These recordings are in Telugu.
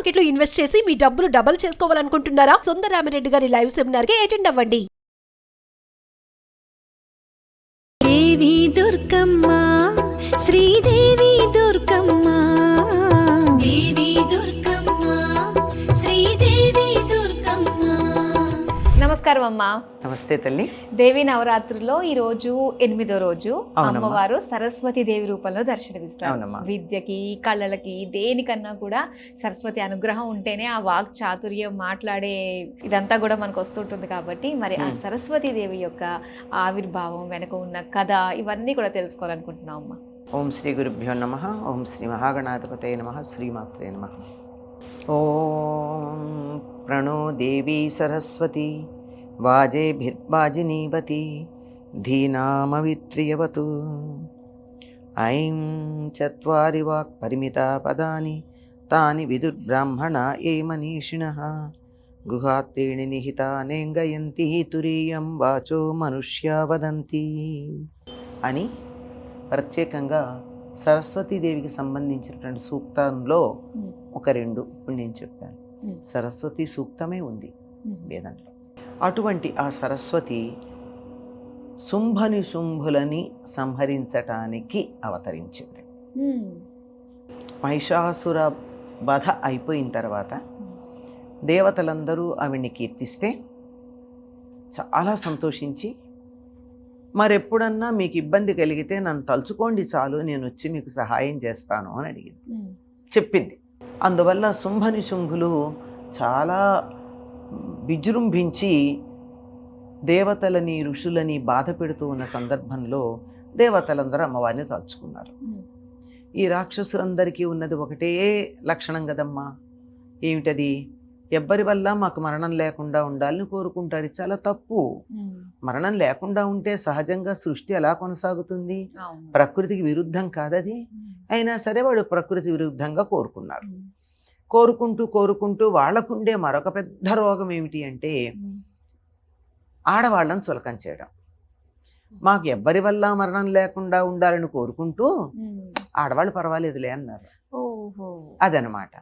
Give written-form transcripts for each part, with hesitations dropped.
మార్కెట్ లో ఇన్వెస్ట్ చేసి మీ డబ్బులు డబుల్ చేసుకోవాలనుకుంటున్నారా? సుందరరామిరెడ్డి గారి లైవ్ సెమినార్ కి అటెండ్ అవ్వండి. దేవి దుర్గమ్మ, శ్రీదేవి దుర్గమ్మ, దేవి దుర్గమ్మ, శ్రీదేవి దుర్గమ్మ. నమస్కారం అమ్మా. నమస్తే తల్లి. దేవి నవరాత్రుల్లో ఈ రోజు 8వ రోజు అమ్మవారు సరస్వతి దేవి రూపంలో దర్శనమిస్తారు. విద్యకి, కళలకి, దేనికన్నా కూడా సరస్వతి అనుగ్రహం ఉంటేనే ఆ వాక్ చాతుర్యం, మాట్లాడే ఇదంతా కూడా మనకు వస్తుంటుంది. కాబట్టి మరి ఆ సరస్వతి దేవి యొక్క ఆవిర్భావం వెనక ఉన్న కథ ఇవన్నీ కూడా తెలుసుకోవాలనుకుంటున్నాం అమ్మా. ఓం శ్రీ గురుభ్యో నమః. ఓం శ్రీ మహాగణాధిపతయే నమః. శ్రీమాత్రే నమః. ఓం ప్రణో దేవీ సరస్వతి వాజేభిర్వాజినీవతి ధీనామవిత్రియవతు. ఐం చత్వారి వాక్ పరిమితా పదాని తాని విదుర్బ్రాహ్మణా ఏ మనీషిణః గుహాత్రీణి నిహితానేంగయంతి తురీయం వాచో మనుష్యా వదంతి అని ప్రత్యేకంగా సరస్వతీదేవికి సంబంధించినటువంటి సూక్తంలో ఒక 2 ఇప్పుడు నేను చెప్పాను. సరస్వతి సూక్తమే ఉంది వేదంలో. అటువంటి ఆ సరస్వతి శుంభులని సంహరించటానికి అవతరించింది. మహిషాసుర వధ అయిపోయిన తర్వాత దేవతలందరూ ఆవిడ్ని కీర్తిస్తే చాలా సంతోషించి, మరెప్పుడన్నా మీకు ఇబ్బంది కలిగితే నన్ను తలుచుకోండి చాలు, నేను వచ్చి మీకు సహాయం చేస్తాను అని అడిగింది, చెప్పింది. అందువల్ల శుంభులు చాలా విజృంభించి దేవతలని, ఋషులని బాధ పెడుతూ ఉన్న సందర్భంలో దేవతలందరూ అమ్మవారిని తలుచుకున్నారు. ఈ రాక్షసులందరికీ ఉన్నది ఒకటే లక్షణం కదమ్మా, ఏమిటది? ఎవ్వరి వల్ల మాకు మరణం లేకుండా ఉండాలని కోరుకుంటారు. ఇది చాలా తప్పు. మరణం లేకుండా ఉంటే సహజంగా సృష్టి ఎలా కొనసాగుతుంది? ప్రకృతికి విరుద్ధం కాదది. అయినా సరే వాడు ప్రకృతి విరుద్ధంగా కోరుకున్నారు. కోరుకుంటూ వాళ్లకుండే మరొక పెద్ద రోగం ఏమిటి అంటే ఆడవాళ్ళని చులకం చేయడం. మాకు ఎవ్వరి వల్ల మరణం లేకుండా ఉండాలని కోరుకుంటూ ఆడవాళ్ళు పర్వాలేదులే అన్నారు. అదనమాట.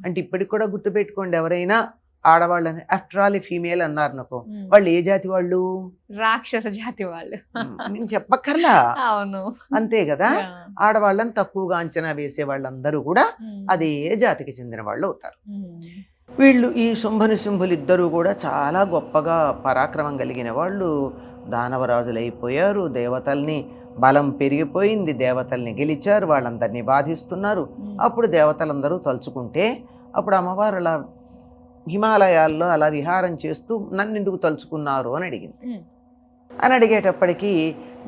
అంటే ఇప్పటికి కూడా గుర్తుపెట్టుకోండి, ఎవరైనా ఆడవాళ్ళని ఆఫ్టర్ ఆల్ ఫీమేల్ అన్నారు అనుకో, వాళ్ళు ఏ జాతి వాళ్ళు? రాక్షస జాతి వాళ్ళు. నేను చెప్పక్కర్లా. అవును, అంతే కదా. ఆడవాళ్ళని తక్కువగా అంచనా వేసే వాళ్ళందరూ కూడా అదే జాతికి చెందిన వాళ్ళు అవుతారు. వీళ్ళు ఈ శుంభులు ఇద్దరూ కూడా చాలా గొప్పగా పరాక్రమం కలిగిన వాళ్ళు. దానవరాజులు అయిపోయారు. దేవతల్ని బలం పెరిగిపోయింది, దేవతల్ని గెలిచారు, వాళ్ళందరినీ బాధిస్తున్నారు. అప్పుడు దేవతలందరూ తలుచుకుంటే అప్పుడు అమ్మవారు అలా హిమాలయాల్లో అలా విహారం చేస్తూ నన్ను ఎందుకు తలుచుకున్నారు అని అడిగింది. అని అడిగేటప్పటికీ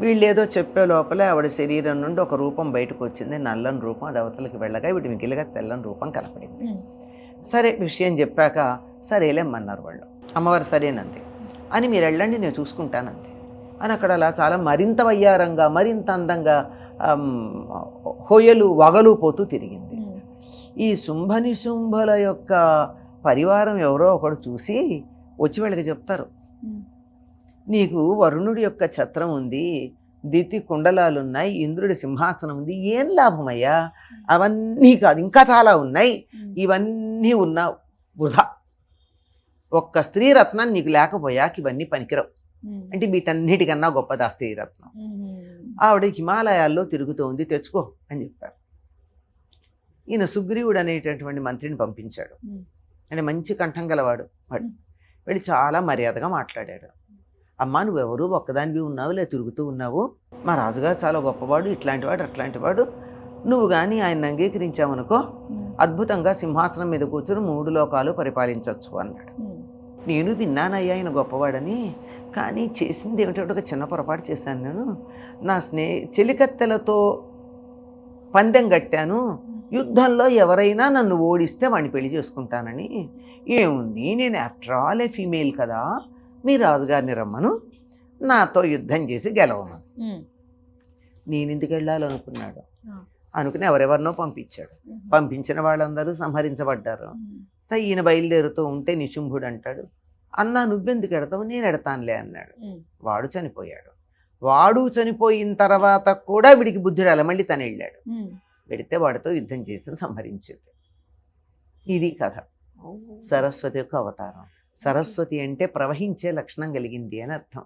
వీళ్ళేదో చెప్పే లోపలే ఆవిడ శరీరం నుండి ఒక రూపం బయటకు వచ్చింది. నల్లని రూపం. దేవతలకు వెళ్ళగా వీటి మిగిలిగా తెల్లని రూపం కనపడింది. సరే విషయం చెప్పాక సరేలేమన్నారు వాళ్ళు. అమ్మవారు సరేనంది. అని మీరు వెళ్ళండి, నేను చూసుకుంటానంది అని అక్కడ అలా చాలా మరింత వయ్యారంగా, మరింత అందంగా హొయలు వగలు పోతూ తిరిగింది. ఈ శుంభుల యొక్క పరివారం ఎవరో ఒకడు చూసి వచ్చి వాళ్ళకి చెప్తారు, నీకు వరుణుడి యొక్క ఛత్రం ఉంది, దితి కుండలాలున్నాయి, ఇంద్రుడి సింహాసనం ఉంది, ఏం లాభమయ్యా? అవన్నీ కాదు, ఇంకా చాలా ఉన్నాయి, ఇవన్నీ ఉన్నా వృధా. ఒక్క స్త్రీరత్నం నీకు లేకపోయాక ఇవన్నీ పనికిరావు. అంటే వీటన్నిటికన్నా గొప్పది ఆ స్త్రీరత్నం. ఆవిడ హిమాలయాల్లో తిరుగుతోంది, తెచ్చుకో అని చెప్పారు. ఈయన సుగ్రీవుడు అనేటటువంటి మంత్రిని పంపించాడు. అంటే మంచి కంఠం గలవాడు వాడు. వెళ్ళి చాలా మర్యాదగా మాట్లాడాడు. అమ్మా, నువ్వెవరు? ఒక్కదానివి ఉన్నావు, లే తిరుగుతూ ఉన్నావు. మా రాజుగారు చాలా గొప్పవాడు, ఇట్లాంటివాడు అట్లాంటివాడు. నువ్వు కానీ ఆయన అంగీకరించావనుకో అద్భుతంగా సింహాసనం మీద కూర్చొని 3 లోకాలు పరిపాలించవచ్చు అన్నాడు. నేను విన్నానయ్యా ఆయన గొప్పవాడని, కానీ చేసింది ఏమిటంటే ఒక చిన్న పొరపాటు చేశాను. నేను నా చెలికత్తెలతో పందెం కట్టాను, యుద్ధంలో ఎవరైనా నన్ను ఓడిస్తే వాడిని పెళ్లి చేసుకుంటానని. ఏముంది, నేను ఆఫ్టర్ ఆల్ ఫీమేల్ కదా, మీ రాజుగారిని రమ్మను, నాతో యుద్ధం చేసి గెలవమను. నేను ఎందుకు వెళ్ళాలనుకున్నాడు. అనుకుని ఎవరెవరినో పంపించాడు. పంపించిన వాళ్ళందరూ సంహరించబడ్డారు. ఈయన బయలుదేరుతూ ఉంటే నిశుంభుడు అంటాడు, అన్నా నువ్వెందుకు ఎడతావు, నేను ఎడతానులే అన్నాడు. వాడు చనిపోయాడు. వాడు చనిపోయిన తర్వాత కూడా వీడికి బుద్ధి రాలే, మళ్ళీ తను వెళ్ళాడు. వెడితే వాడితో యుద్ధం చేసి సంహరించింది. ఇది కథ. సరస్వతి యొక్క అవతారం. సరస్వతి అంటే ప్రవహించే లక్షణం కలిగింది అని అర్థం.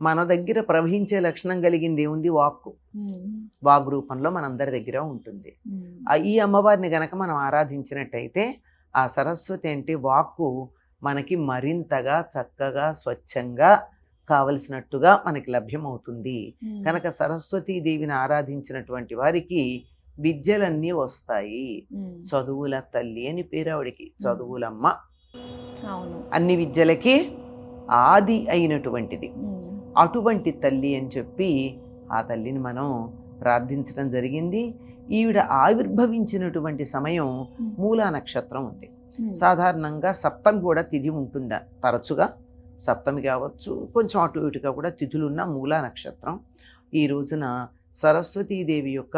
మన దగ్గర ప్రవహించే లక్షణం కలిగింది ఏముంది? వాక్కు. వాగ్ రూపంలో మనందరి దగ్గర ఉంటుంది. ఈ అమ్మవారిని గనక మనం ఆరాధించినట్టయితే ఆ సరస్వతి అంటే వాక్కు మనకి మరింతగా చక్కగా స్వచ్ఛంగా కావలసినట్టుగా మనకి లభ్యమవుతుంది. కనుక సరస్వతీదేవిని ఆరాధించినటువంటి వారికి విద్యలన్నీ వస్తాయి. చదువుల తల్లి అని పేరు ఆవిడికి. చదువులమ్మ, అన్ని విద్యలకి ఆది అయినటువంటిది. అటువంటి తల్లి అని చెప్పి ఆ తల్లిని మనం ప్రార్థించడం జరిగింది. ఈవిడ ఆవిర్భవించినటువంటి సమయం మూలా నక్షత్రం ఉంది. సాధారణంగా సప్తమి కూడా తిథి ఉంటుందా, తరచుగా సప్తమి కావచ్చు, కొంచెం అటు ఇటుగా కూడా తిథులున్న మూలా నక్షత్రం. ఈ రోజున సరస్వతీదేవి యొక్క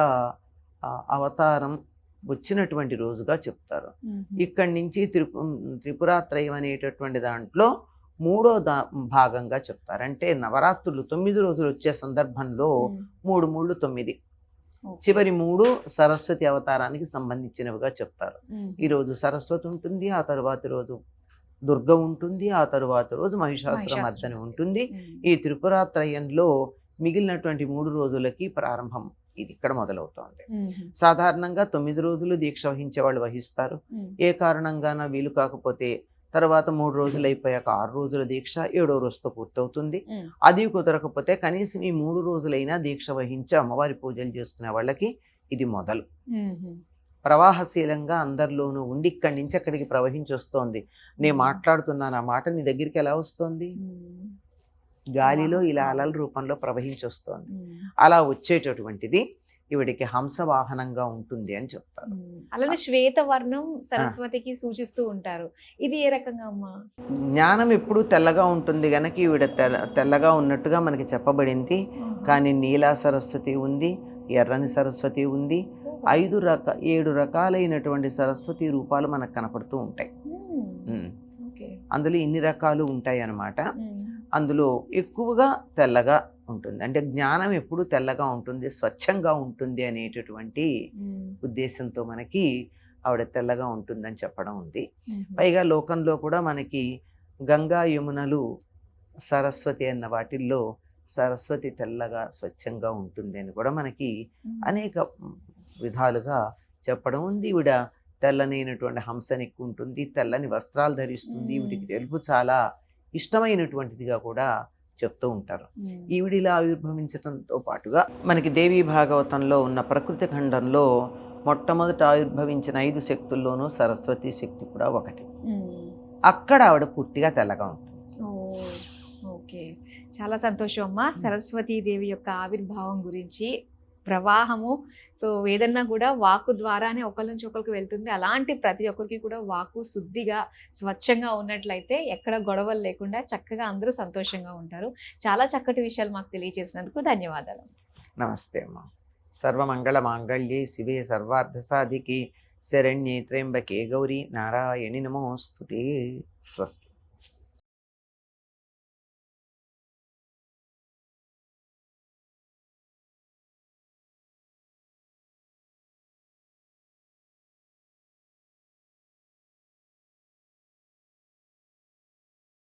అవతారం వచ్చినటువంటి రోజుగా చెప్తారు. ఇక్కడి నుంచి త్రిపురాత్రయం అనేటటువంటి దాంట్లో 3వ భాగంగా చెప్తారు. అంటే నవరాత్రులు 9 రోజులు వచ్చే సందర్భంలో 3 3 9, చివరి 3 సరస్వతి అవతారానికి సంబంధించినవిగా చెప్తారు. ఈరోజు సరస్వతి ఉంటుంది, ఆ తరువాత రోజు దుర్గ ఉంటుంది, ఆ తరువాత రోజు మహిషాసురమర్దని ఉంటుంది. ఈ త్రిపురాత్రయంలో మిగిలినటువంటి 3 రోజులకి ప్రారంభం ఇది ఇక్కడ మొదలవుతోంది. సాధారణంగా 9 రోజులు దీక్ష వహించే వాళ్ళు వహిస్తారు. ఏ కారణంగాన వీలు కాకపోతే తర్వాత 3 రోజులు అయిపోయాక 6 రోజుల దీక్ష 7వ రోజుతో పూర్తవుతుంది. అది కుదరకపోతే కనీసం ఈ 3 రోజులైనా దీక్ష వహించి అమ్మవారి పూజలు చేసుకునే వాళ్ళకి ఇది మొదలు. ప్రవాహశీలంగా అందరిలోనూ ఉండి ఇక్కడి నుంచి అక్కడికి ప్రవహించి వస్తోంది. నేను మాట్లాడుతున్నాను, ఆ మాట నీ దగ్గరికి ఎలా వస్తుంది? గాలిలో ఇలా అలల రూపంలో ప్రవహించి వస్తోంది. అలా వచ్చేటటువంటిది ఈవిడికి హంస వాహనంగా ఉంటుంది అని చెప్తారు. అలానే శ్వేతవర్ణం సరస్వతికి సూచిస్తూ ఉంటారు. ఇది ఏ రకంగా అమ్మా? జ్ఞానం ఎప్పుడు తెల్లగా ఉంటుంది గనక ఈవిడ తెల్లగా ఉన్నట్టుగా మనకి చెప్పబడింది. కానీ నీలా సరస్వతి ఉంది, ఎర్రని సరస్వతి ఉంది, 7 రకాలైనటువంటి సరస్వతి రూపాలు మనకు కనపడుతూ ఉంటాయి. అందులో ఇన్ని రకాలు ఉంటాయి అన్నమాట. అందులో ఎక్కువగా తెల్లగా ఉంటుంది. అంటే జ్ఞానం ఎప్పుడు తెల్లగా ఉంటుంది, స్వచ్ఛంగా ఉంటుంది అనేటటువంటి ఉద్దేశంతో మనకి ఆవిడ తెల్లగా ఉంటుందని చెప్పడం ఉంది. పైగా లోకంలో కూడా మనకి గంగా యమునలు సరస్వతి అన్న వాటిల్లో సరస్వతి తెల్లగా స్వచ్ఛంగా ఉంటుంది అని కూడా మనకి అనేక విధాలుగా చెప్పడం ఉంది. ఈవిడ తెల్లనైనటువంటి హంసని ఉంటుంది, తెల్లని వస్త్రాలు ధరిస్తుంది. ఈవిడికి తెలుపు చాలా ఇష్టమైనటువంటిదిగా కూడా చెప్తూ ఉంటారు. ఈవిడిలా ఆవిర్భవించడంతో పాటుగా మనకి దేవీ భాగవతంలో ఉన్న ప్రకృతి ఖండంలో మొట్టమొదట ఆవిర్భవించిన 5 శక్తుల్లోనూ సరస్వతి శక్తి కూడా ఒకటి. అక్కడ ఆవిడ పూర్తిగా తెల్లగా ఉంటుంది. ఓకే, చాలా సంతోషం అమ్మా. సరస్వతీదేవి యొక్క ఆవిర్భావం గురించి, ప్రవాహము, సో ఏదన్నా కూడా వాక్కు ద్వారానే ఒకరి నుంచి ఒకరికి వెళ్తుంది. అలాంటి ప్రతి ఒక్కరికి కూడా వాక్కు శుద్ధిగా స్వచ్ఛంగా ఉన్నట్లయితే ఎక్కడ గొడవలు లేకుండా చక్కగా అందరూ సంతోషంగా ఉంటారు. చాలా చక్కటి విషయాలు మాకు తెలియజేసినందుకు ధన్యవాదాలు. నమస్తే అమ్మా. సర్వమంగళ మాంగళ్యే శివే సర్వార్థ సాధికే శరణ్యే త్ర్యంబకే గౌరీ నారాయణి నమోస్తుతే. స్వస్తి.